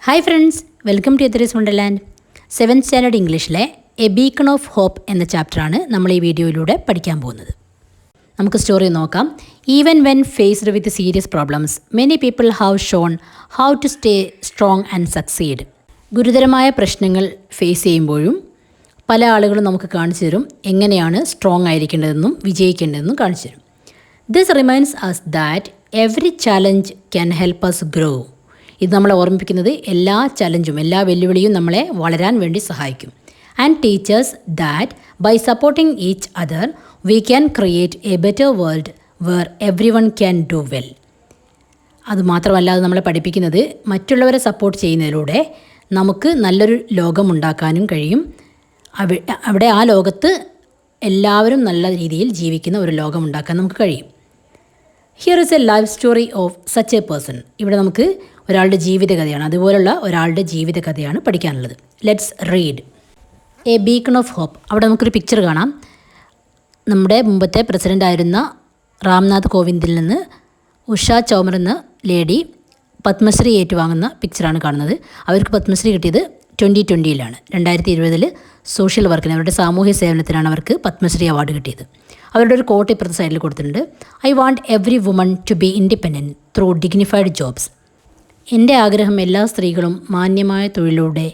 Hi friends, welcome to എത്രീസ് wonderland. 7th standard ഇംഗ്ലീഷിലെ a beacon of hope എന്ന ചാപ്റ്ററാണ് നമ്മൾ ഈ വീഡിയോയിലൂടെ പഠിക്കാൻ പോകുന്നത്. നമുക്ക് സ്റ്റോറി നോക്കാം. Even when faced with serious problems many people have shown how to stay strong and succeed. ഗുരുതരമായ പ്രശ്നങ്ങൾ ഫേസ് ചെയ്യുമ്പോഴും പല ആളുകളും നമുക്ക് കാണിച്ചു തരും എങ്ങനെയാണ് സ്ട്രോങ് ആയിരിക്കേണ്ടതെന്നും വിജയിക്കേണ്ടതെന്നും കാണിച്ചു തരും. This reminds us that every challenge can help us grow. ഇത് നമ്മളെ ഓർമ്മിപ്പിക്കുന്നത് എല്ലാ ചലഞ്ചും എല്ലാ വെല്ലുവിളിയും നമ്മളെ വളരാൻ വേണ്ടി സഹായിക്കും. And teachers that by supporting each other we can create a better world where everyone can do well. അതുമാത്രമല്ല, അത് നമ്മളെ പഠിപ്പിക്കുന്നത് മറ്റുള്ളവരെ സപ്പോർട്ട് ചെയ്യുന്നതിലൂടെ നമുക്ക് നല്ലൊരു ലോകമുണ്ടാക്കാനും കഴിയും. അവിടെ ആ ലോകത്ത് എല്ലാവരും നല്ല രീതിയിൽ ജീവിക്കുന്ന ഒരു ലോകമുണ്ടാക്കാൻ നമുക്ക് കഴിയും. Here is a life story of such a person. ഇവിടെ നമുക്ക് ഒരാളുടെ ജീവിതകഥയാണ്, അതുപോലുള്ള ഒരാളുടെ ജീവിതകഥയാണ് പഠിക്കാനുള്ളത്. Let's read a beacon of hope. അവിടെ നമുക്കൊരു പിക്ചർ കാണാം. നമ്മുടെ മുമ്പത്തെ പ്രസിഡൻ്റായിരുന്ന രാംനാഥ് കോവിന്ദിൽ നിന്ന് ഉഷ ചൗമർ എന്ന ലേഡി പത്മശ്രീ ഏറ്റുവാങ്ങുന്ന പിക്ചറാണ് കാണുന്നത്. അവർക്ക് പത്മശ്രീ കിട്ടിയത് 2020 2020 സോഷ്യൽ വർക്കിന്, അവരുടെ സാമൂഹ്യ സേവനത്തിനാണ് അവർക്ക് പത്മശ്രീ അവാർഡ് കിട്ടിയത്. അവരുടെ ഒരു കോട്ട് ഇപ്പുറത്തെ സൈഡിൽ കൊടുത്തിട്ടുണ്ട്. I want every woman to be independent through dignified jobs. എൻ്റെ ആഗ്രഹം എല്ലാ സ്ത്രീകളും മാന്യമായ തൊഴിലിലൂടെ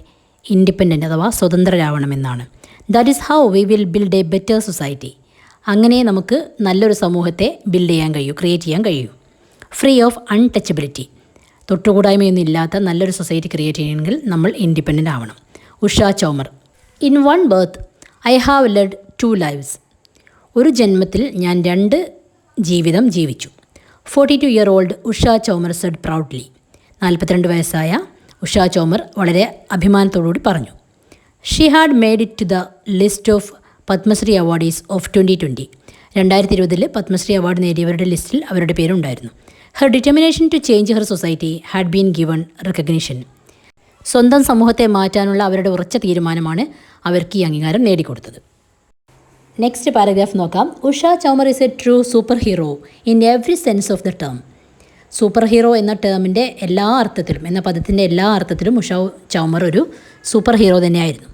ഇൻഡിപെൻഡൻ്റ് അഥവാ സ്വതന്ത്രരാവണമെന്നാണ്. That is how we will build a better society. അങ്ങനെ നമുക്ക് നല്ലൊരു സമൂഹത്തെ ബിൽഡ് ചെയ്യാൻ കഴിയൂ, ക്രിയേറ്റ് ചെയ്യാൻ കഴിയൂ. Free of untouchability. തൊട്ടുകൂടായ്മയൊന്നും ഇല്ലാത്ത നല്ലൊരു സൊസൈറ്റി ക്രിയേറ്റ് ചെയ്യണമെങ്കിൽ നമ്മൾ ഇൻഡിപെൻഡൻ്റ് ആവണം. Usha Chaumar. In one birth I have led 2 lives. ഒരു ജന്മത്തിൽ ഞാൻ 2 ജീവിതം ജീവിച്ചു. 42-year-old Usha ചൗമർ Z proudly. 42 വയസ്സായ ഉഷ ചൗമർ വളരെ അഭിമാനത്തോടുകൂടി പറഞ്ഞു. She had made it to the list of Padmashri awardees of 2020. 2020 Padmashri award നേടിയവരുടെ ലിസ്റ്റിൽ അവരുടെ പേരുണ്ടായിരുന്നു. Her determination to change her society had been given recognition. സ്വന്തം സമൂഹത്തെ മാറ്റാനുള്ള അവരുടെ ഉറച്ച തീരുമാനമാണ് അവർക്ക് ഈ അംഗീകാരം നേടിക്കൊടുത്തത്. നെക്സ്റ്റ് പാരഗ്രാഫ് നോക്കാം. Usha Chaumar is a true super hero in every sense of the term. Super hero എന്ന ടേമിൻ്റെ എല്ലാ അർത്ഥത്തിലും, എന്ന പദത്തിൻ്റെ എല്ലാ അർത്ഥത്തിലും ഉഷ ചൗമർ ഒരു സൂപ്പർ ഹീറോ തന്നെയായിരുന്നു.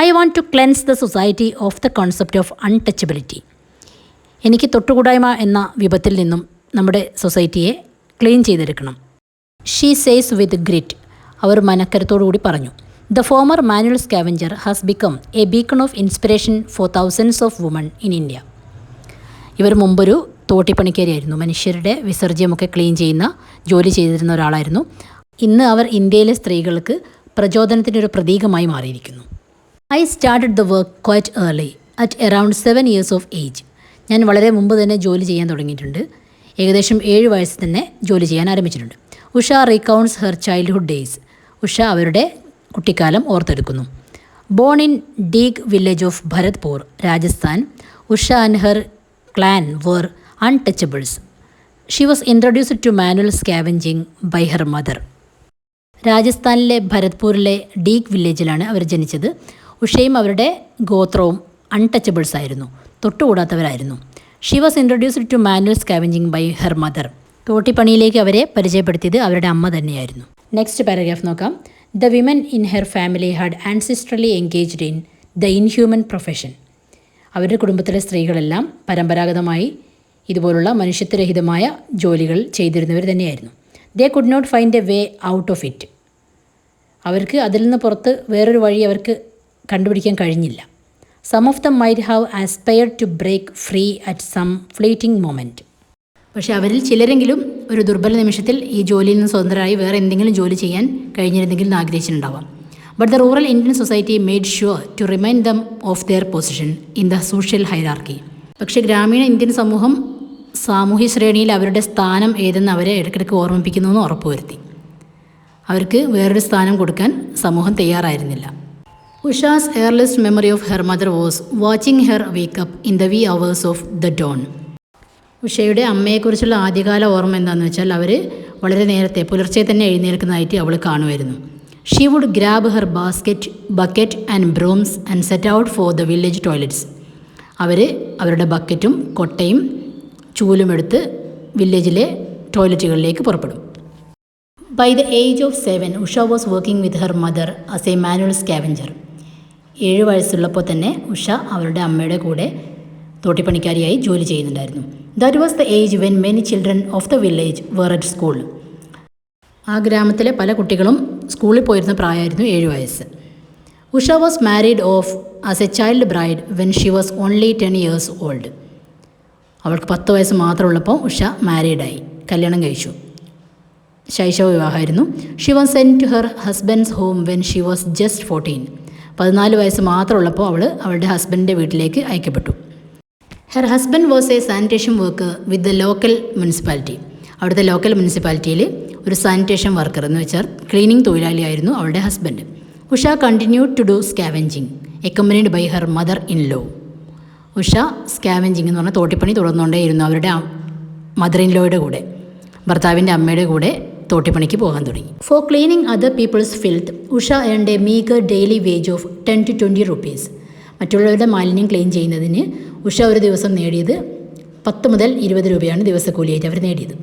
I want to cleanse the society of the concept of untouchability. എനിക്ക് തൊട്ടുകൂടായ്മ എന്ന വിപത്തിൽ നിന്നും നമ്മുടെ സൊസൈറ്റിയെ ക്ലീൻ ചെയ്തെടുക്കണം. She says with grit. അവർ മനക്കരത്തോടുകൂടി പറഞ്ഞു. The former manual scavenger has become a beacon of inspiration for thousands of women in India. ഇവർ മുമ്പൊരു തോട്ടിപ്പണിക്കാരിയായിരുന്നു. മനുഷ്യരുടെ വിസർജ്യമൊക്കെ ക്ലീൻ ചെയ്യുന്ന ജോലി ചെയ്തിരുന്ന ഒരാളായിരുന്നു. ഇന്ന് അവർ ഇന്ത്യയിലെ സ്ത്രീകൾക്ക് പ്രചോദനത്തിനൊരു പ്രതീകമായി മാറിയിരിക്കുന്നു. I started the work quite early at around 7 years of age. ഞാൻ വളരെ മുമ്പ് തന്നെ ജോലി ചെയ്യാൻ തുടങ്ങിയിട്ടുണ്ട്. ഏകദേശം 7 വയസ്സ് തന്നെ ജോലി ചെയ്യാൻ ആരംഭിച്ചിട്ടുണ്ട്. Usha recounts her childhood days. Usha അവരുടെ കുട്ടിക്കാലം ഓർത്തെടുക്കുന്നു. Born in Deeg village of Bharatpur, Rajasthan, Usha and her clan were untouchables. She was introduced to manual scavenging by her mother. രാജസ്ഥാനിലെ ഭരത്പൂരിലെ ഡീഗ് വില്ലേജിലാണ് അവർ ജനിച്ചത്. ഉഷയും അവരുടെ ഗോത്രവും അൺടച്ചബിൾസ് ആയിരുന്നു, തൊട്ടുകൂടാത്തവരായിരുന്നു. She was introduced to manual scavenging by her mother. തോട്ടിപ്പണിയിലേക്ക് അവരെ പരിചയപ്പെടുത്തിയത് അവരുടെ അമ്മ തന്നെയായിരുന്നു. നെക്സ്റ്റ് പാരഗ്രാഫ് നോക്കാം. The women in her family had ancestrally engaged in the inhuman profession. അവരുടെ കുടുംബത്തിലെ സ്ത്രീകളെല്ലാം പരമ്പരാഗതമായി ഇതുപോലുള്ള മനുഷ്യത്വരഹിതമായ ജോലികൾ ചെയ്തിരുന്നവർ തന്നെയായിരുന്നു. They could not find a way out of it. അവർക്ക് അതിൽ നിന്ന് പുറത്ത് വേറൊരു വഴി അവർക്ക് കണ്ടുപിടിക്കാൻ കഴിഞ്ഞില്ല. Some of them might have aspired to break free at some fleeting moment. പക്ഷേ അവരിൽ ചിലരെങ്കിലും ഒരു ദുർബല നിമിഷത്തിൽ ഈ ജോലിയിൽ നിന്ന് സ്വതന്ത്രരായി വേറെ എന്തെങ്കിലും ജോലി ചെയ്യാൻ കഴിഞ്ഞിരുന്നെങ്കിൽ എന്ന് ആഗ്രഹിച്ചിട്ടുണ്ടാവാം. But the rural Indian society made sure to remind them of their position in the social hierarchy. പക്ഷേ ഗ്രാമീണ ഇന്ത്യൻ സമൂഹം സാമൂഹ്യ ശ്രേണിയിൽ അവരുടെ സ്ഥാനം ഏതെന്ന് അവരെ ഇടയ്ക്കിടയ്ക്ക് ഓർമ്മിപ്പിക്കുന്നുവെന്ന് ഉറപ്പുവരുത്തി. അവർക്ക് വേറൊരു സ്ഥാനം കൊടുക്കാൻ സമൂഹം തയ്യാറായിരുന്നില്ല. Usha's earliest memory of her mother was watching her wake up in the wee hours of the dawn. ഉഷയുടെ അമ്മയെക്കുറിച്ചുള്ള ആദ്യകാല ഓർമ്മ എന്താണെന്ന് വെച്ചാൽ അവർ വളരെ നേരത്തെ പുലർച്ചെ തന്നെ എഴുന്നേൽക്കുന്നതായിട്ട് അവൾ കാണുമായിരുന്നു. She would grab her bucket and brooms and set out for the village toilets. അവർ അവരുടെ ബക്കറ്റും കൊട്ടയും ചൂലും എടുത്ത് വില്ലേജിലെ ടോയ്ലറ്റുകളിലേക്ക് പുറപ്പെടും. By the age of 7, Usha was working with her mother as a manual scavenger. 7 വയസ്സുള്ളപ്പോൾ തന്നെ ഉഷ അവരുടെ അമ്മയുടെ കൂടെ തോട്ടിപ്പണിക്കാരിയായി ജോലി ചെയ്യുന്നുണ്ടായിരുന്നു. That was the age when many children of the village were at school. ആ ഗ്രാമത്തിലെ പല കുട്ടികളും സ്കൂളിൽ പോയിരുന്ന പ്രായമായിരുന്നു 7 വയസ്സ്. Usha was married off as a child bride when she was only 10 years old. അവൾക്ക് 10 വയസ്സ് മാത്രമുള്ളപ്പോൾ ഉഷ മാരീഡായി, കല്യാണം കഴിച്ചു. ശൈശവ വിവാഹമായിരുന്നു. She was sent to her husband's home when she was just 14. 14 വയസ്സ് മാത്രമുള്ളപ്പോൾ അവൾ അവളുടെ ഹസ്ബൻഡിൻ്റെ വീട്ടിലേക്ക് അയക്കപ്പെട്ടു. Her husband was a sanitation worker with the local municipality. അവിടുത്തെ ലോക്കൽ മുനിസിപ്പാലിറ്റിയിൽ ഒരു സാനിറ്റേഷൻ വർക്കർ എന്ന് വെച്ചാൽ ക്ലീനിങ് തൊഴിലാളിയായിരുന്നു അവളുടെ husband. Usha continued to do scavenging accompanied by her mother in law. Usha scavenging എന്ന് പറഞ്ഞാൽ തോട്ടിപ്പണി തുടർന്നുകൊണ്ടേയിരുന്നു അവരുടെ മദർ ഇൻ ലോയുടെ കൂടെ, ഭർത്താവിൻ്റെ അമ്മയുടെ കൂടെ തോട്ടിപ്പണിക്ക് പോകാൻ തുടങ്ങി. For cleaning other people's filth Usha earned a meagre daily wage of 10 to 20 rupees. മറ്റുള്ളവരുടെ മാലിന്യം ക്ലീൻ ചെയ്യുന്നതിന് ഉഷ ഒരു ദിവസം നേടിയത് 10 മുതൽ 20 രൂപയാണ് ദിവസക്കൂലിയായിട്ട് അവർ നേടിയത്.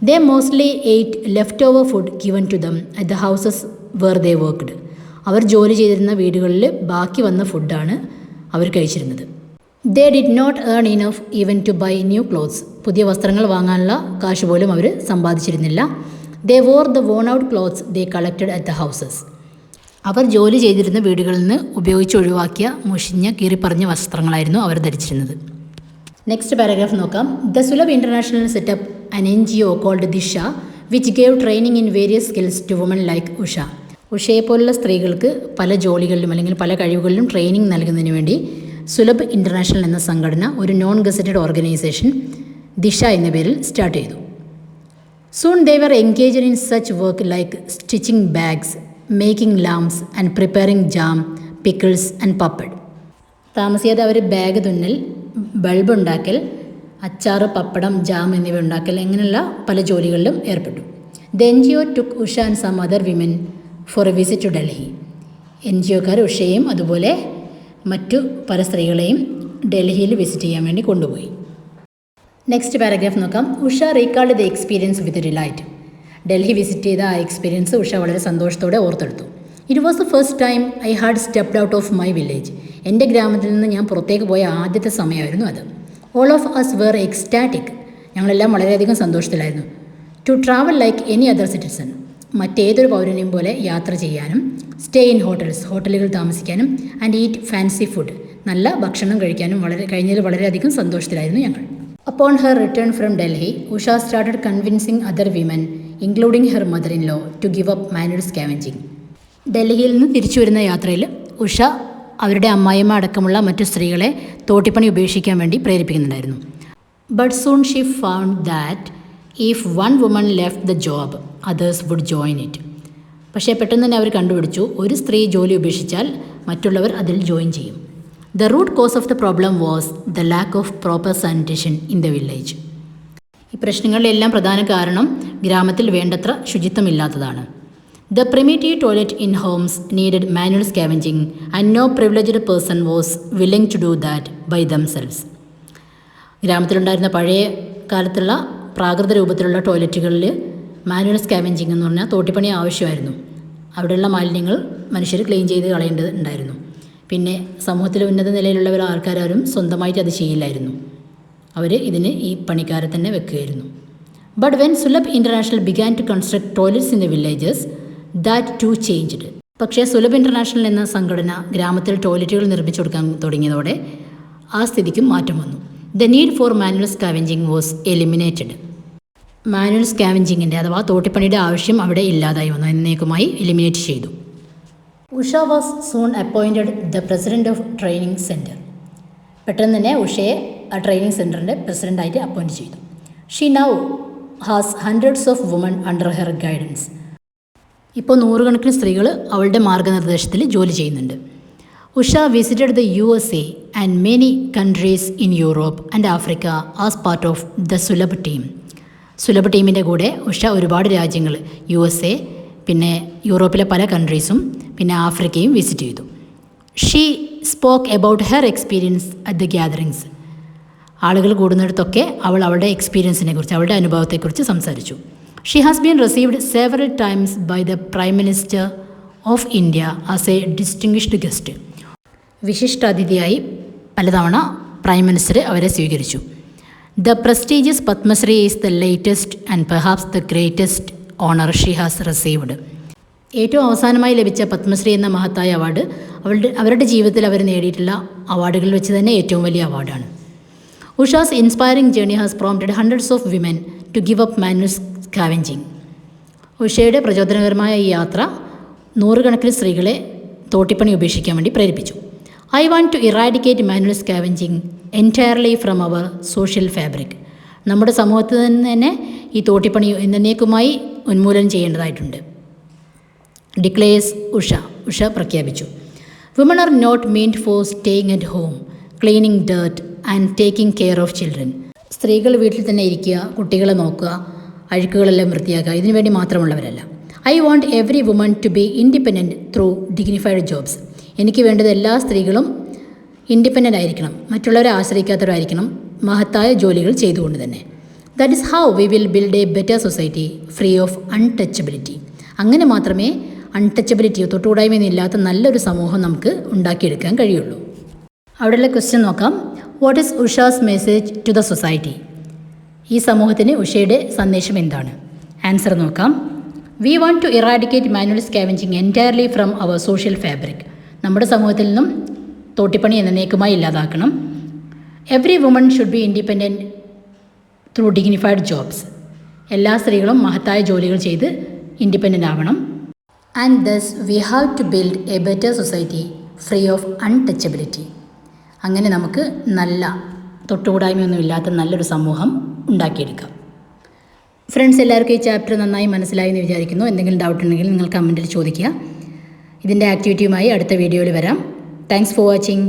They mostly ate left over food given to them at the houses where they worked. അവർ ജോലി ചെയ്തിരുന്ന വീടുകളിൽ ബാക്കി വന്ന ഫുഡാണ് അവർ കഴിച്ചിരുന്നത്. They did not earn enough even to buy new clothes. പുതിയ വസ്ത്രങ്ങൾ വാങ്ങാനുള്ള കാശ് പോലും അവർ സമ്പാദിച്ചിരുന്നില്ല. They wore the worn out clothes they collected at the houses. അവർ ജോലി ചെയ്തിരുന്ന വീടുകളിൽ നിന്ന് ഉപയോഗിച്ച് ഒഴിവാക്കിയ മുഷിഞ്ഞ കീറിപ്പറഞ്ഞ വസ്ത്രങ്ങളായിരുന്നു അവർ ധരിച്ചിരുന്നത്. നെക്സ്റ്റ് പാരഗ്രാഫ് നോക്കാം. The Sulabh international setup an NGO called Disha which gave training in various skills to women like Usha. ഉഷയെപ്പോലുള്ള സ്ത്രീകൾക്ക് പല ജോലികളിലും അല്ലെങ്കിൽ പല കഴിവുകളിലും ട്രെയിനിങ് നൽകുന്നതിന് വേണ്ടി സുലഭ് ഇൻ്റർനാഷണൽ എന്ന സംഘടന ഒരു നോൺ ഗസറ്റഡ് ഓർഗനൈസേഷൻ ദിശ എന്ന പേരിൽ സ്റ്റാർട്ട് ചെയ്തു. Soon they were engaged in such work like stitching bags, making lamps and preparing jam, pickles and papad. താമസിയാതെ അവർ ബാഗ് തുന്നൽ, ബൾബ് ഉണ്ടാക്കൽ, അച്ചാറ്, പപ്പടം, ജാം എന്നിവ ഉണ്ടാക്കൽ, അങ്ങനെയുള്ള പല ജോലികളിലും ഏർപ്പെട്ടു. The NGO took Usha and some other women for a visit to Delhi. NGOക്കാർ ഉഷയെയും അതുപോലെ മറ്റു പല സ്ത്രീകളെയും ഡൽഹിയിൽ വിസിറ്റ് ചെയ്യാൻ വേണ്ടി കൊണ്ടുപോയി. നെക്സ്റ്റ് പാരഗ്രാഫ് നോക്കാം. Usha recalled the experience with delight. Delhi visit ചെയ്ത ആ എക്സ്പീരിയൻസ് ഉഷ വളരെ സന്തോഷത്തോടെ ഓർത്തെടുത്തു. It was the first time I had stepped out of my village. എൻ്റെ ഗ്രാമത്തിൽ നിന്ന് ഞാൻ പുറത്തേക്ക് പോയ ആദ്യത്തെ സമയമായിരുന്നു അത്. All of us were ecstatic. ഞങ്ങളെല്ലാം വളരെയധികം സന്തോഷത്തിലായിരുന്നു. To travel like any other citizen. മറ്റേതൊരു പൗരനെയും പോലെ യാത്ര ചെയ്യാനും, സ്റ്റേ ഇൻ ഹോട്ടൽസ്, ഹോട്ടലുകൾ താമസിക്കാനും, ആൻഡ് ഈറ്റ് ഫാൻസി ഫുഡ്, നല്ല ഭക്ഷണം കഴിക്കാനും കഴിഞ്ഞതിൽ വളരെയധികം സന്തോഷത്തിലായിരുന്നു ഞങ്ങൾ. Upon her return from Delhi, Usha started convincing other women including her mother in law to give up manual scavenging. ഡൽഹിയിൽ നിന്ന് തിരിച്ചു വരുന്ന യാത്രയിൽ ഉഷ അവരുടെ അമ്മായിയമ്മ അടക്കമുള്ള മറ്റു സ്ത്രീകളെ തോട്ടിപ്പണി ഉപേക്ഷിക്കാൻ വേണ്ടി പ്രേരിപ്പിക്കുന്നുണ്ടായിരുന്നു. But soon she found that if one woman left the job others would join it. പക്ഷേ പെട്ടെന്ന് തന്നെ അവർ കണ്ടുപിടിച്ചു, ഒരു സ്ത്രീ ജോലി ഉപേക്ഷിച്ചാൽ മറ്റുള്ളവർ അതിൽ ജോയിൻ ചെയ്യും. The root cause of the problem was the lack of proper sanitation in the village. ഈ പ്രശ്നങ്ങളിലെല്ലാം പ്രധാന കാരണം ഗ്രാമത്തിൽ വേണ്ടത്ര ശുചിത്വമില്ലാത്തതാണ്. The primitive toilet in homes needed manual scavenging and no privileged person was willing to do that by themselves. ഗ്രാമത്തിലുണ്ടായിരുന്ന പഴയ കാലത്തുള്ള പ്രാകൃത രൂപത്തിലുള്ള ടോയ്ലറ്റുകളിൽ മാനുവൽ സ്കാവെഞ്ചിങ് എന്ന് പറഞ്ഞാൽ തോട്ടിപ്പണി ആവശ്യമായിരുന്നു. അവിടെയുള്ള മാലിന്യങ്ങൾ മനുഷ്യർ ക്ലീൻ ചെയ്ത് കളയേണ്ടതുണ്ടായിരുന്നു. പിന്നെ സമൂഹത്തിലെ ഉന്നത നിലയിലുള്ളവർ ആൾക്കാരും സ്വന്തമായിട്ട് അത് ചെയ്യില്ലായിരുന്നു. അവർ ഇതിന് ഈ പണിക്കാരെ തന്നെ വെക്കുകയായിരുന്നു. But when Sulabh International began to construct toilets in the villages that too changed. പക്ഷേ സുലഭ് ഇൻ്റർനാഷണൽ എന്ന സംഘടന ഗ്രാമത്തിൽ ടോയ്ലറ്റുകൾ നിർമ്മിച്ചു കൊടുക്കാൻ തുടങ്ങിയതോടെ ആ സ്ഥിതിക്കും മാറ്റം വന്നു. The need for manual scavenging was eliminated. Manual സ്കാവെഞ്ചിങ്ങിൻ്റെ അഥവാ തോട്ടിപ്പണിയുടെ ആവശ്യം അവിടെ ഇല്ലാതായി വന്നു, എന്നേക്കുമായി എലിമിനേറ്റ് ചെയ്തു. Usha was soon appointed the president of training centre. പെട്ടെന്ന് തന്നെ ഉഷയെ ആ ട്രെയിനിങ് സെൻറ്ററിൻ്റെ പ്രസിഡൻ്റായിട്ട് അപ്പോയിൻറ്റ് ചെയ്തു. She now has hundreds of women under her guidance. ഇപ്പോൾ 100 കണക്കിന് സ്ത്രീകൾ അവളുടെ മാർഗ്ഗനിർദ്ദേശത്തിൽ ജോലി ചെയ്യുന്നുണ്ട്. Usha visited the USA and many countries in Europe and Africa as part of the Sulabh team. Sulabh ടീമിൻ്റെ കൂടെ ഉഷ ഒരുപാട് രാജ്യങ്ങൾ, USA, പിന്നെ യൂറോപ്പിലെ പല കൺട്രീസും പിന്നെ ആഫ്രിക്കയും വിസിറ്റ് ചെയ്തു. She spoke about her experience at the gatherings. ആളുകൾ കൂടുന്നിടത്തൊക്കെ അവൾ അവളുടെ എക്സ്പീരിയൻസിനെ കുറിച്ച്, അവളുടെ അനുഭവത്തെക്കുറിച്ച് സംസാരിച്ചു. She has been received several times by the Prime Minister of India as a distinguished guest. വിശിഷ്ടാതിഥിയായി പലതവണ പ്രൈം മിനിസ്റ്റർ അവരെ സ്വീകരിച്ചു. The prestigious Padmasri is the latest and perhaps the greatest honor she has received. ഏറ്റവും അവസാനമായി ലഭിച്ച പത്മശ്രീ എന്ന മഹത്തായ award അവരുടെ ജീവിതത്തിൽ അവർ നേടിയിട്ടുള്ള അവാർഡുകളിൽ വെച്ച് തന്നെ ഏറ്റവും വലിയ അവാർഡാണ്. Usha's inspiring journey has prompted hundreds of women to give up manual scavenging. ഉഷയുടെ പ്രചോദനകരമായ ഈ യാത്ര നൂറുകണക്കിന് സ്ത്രീകളെ തോട്ടിപ്പണി ഉപേക്ഷിക്കാൻ വേണ്ടി പ്രേരിപ്പിച്ചു. I want to eradicate manual scavenging entirely from our social fabric. നമ്മുടെ സമൂഹത്തിൽ നിന്ന് തന്നെ ഈ തോട്ടിപ്പണി എന്നേക്കുമായി ഉന്മൂലനം ചെയ്യേണ്ടതായിട്ടുണ്ട്. ഡിക്ലെയർസ് ഉഷ പ്രഖ്യാപിച്ചു. Women are not meant for staying at home, cleaning dirt and taking care of children. സ്ത്രീകൾ വീട്ടിൽ തന്നെ ഇരിക്കുക, കുട്ടികളെ നോക്കുക, അഴുക്കുകളെല്ലാം വൃത്തിയാക്കുക, ഇതിനു വേണ്ടി മാത്രമുള്ളവരല്ല. I want every woman to be independent through dignified jobs. എനിക്ക് വേണ്ടത് എല്ലാ സ്ത്രീകളും ഇൻഡിപെൻഡൻ്റ് ആയിരിക്കണം, മറ്റുള്ളവരെ ആശ്രയിക്കാത്തവരായിരിക്കണം, മഹത്തായ ജോലികൾ ചെയ്തുകൊണ്ട് തന്നെ. That is how we will build a better society free of untouchability. അങ്ങനെ മാത്രമേ അൺടച്ചബിലിറ്റിയോ തൊട്ടുകൂടായ്മയൊന്നുമില്ലാത്ത നല്ലൊരു സമൂഹം നമുക്ക് ഉണ്ടാക്കിയെടുക്കാൻ കഴിയുള്ളൂ. അവിടെയുള്ള ക്വസ്റ്റ്യൻ നോക്കാം. What is Usha's message to the society? ഈ സമൂഹത്തിന് ഉഷയുടെ സന്ദേശം എന്താണ്? ആൻസർ നോക്കാം. We want to eradicate manual scavenging entirely from our social fabric. നമ്മുടെ സമൂഹത്തിൽ നിന്നും തോട്ടിപ്പണി എന്നേക്കുമായി ഇല്ലാതാക്കണം. Every woman should be independent through dignified jobs. എല്ലാ സ്ത്രീകളും മഹത്തായ ജോലികൾ ചെയ്ത് ഇൻഡിപെൻഡൻ്റ് ആവണം. And thus we have to build a better society free of untouchability. അങ്ങനെ നമുക്ക് നല്ല തൊട്ടുകൂടായ്മയൊന്നുമില്ലാത്ത നല്ലൊരു സമൂഹം ഉണ്ടാക്കിയെടുക്കാം. ഫ്രണ്ട്സ്, എല്ലാവർക്കും ഈ ചാപ്റ്റർ നന്നായി മനസ്സിലായി എന്ന് വിചാരിക്കുന്നു. എന്തെങ്കിലും ഡൗട്ട് ഉണ്ടെങ്കിൽ നിങ്ങൾ കമൻറ്റിൽ ചോദിക്കുക. ഇതിൻ്റെ ആക്ടിവിറ്റിയുമായി അടുത്ത വീഡിയോയിൽ വരാം. Thanks for watching.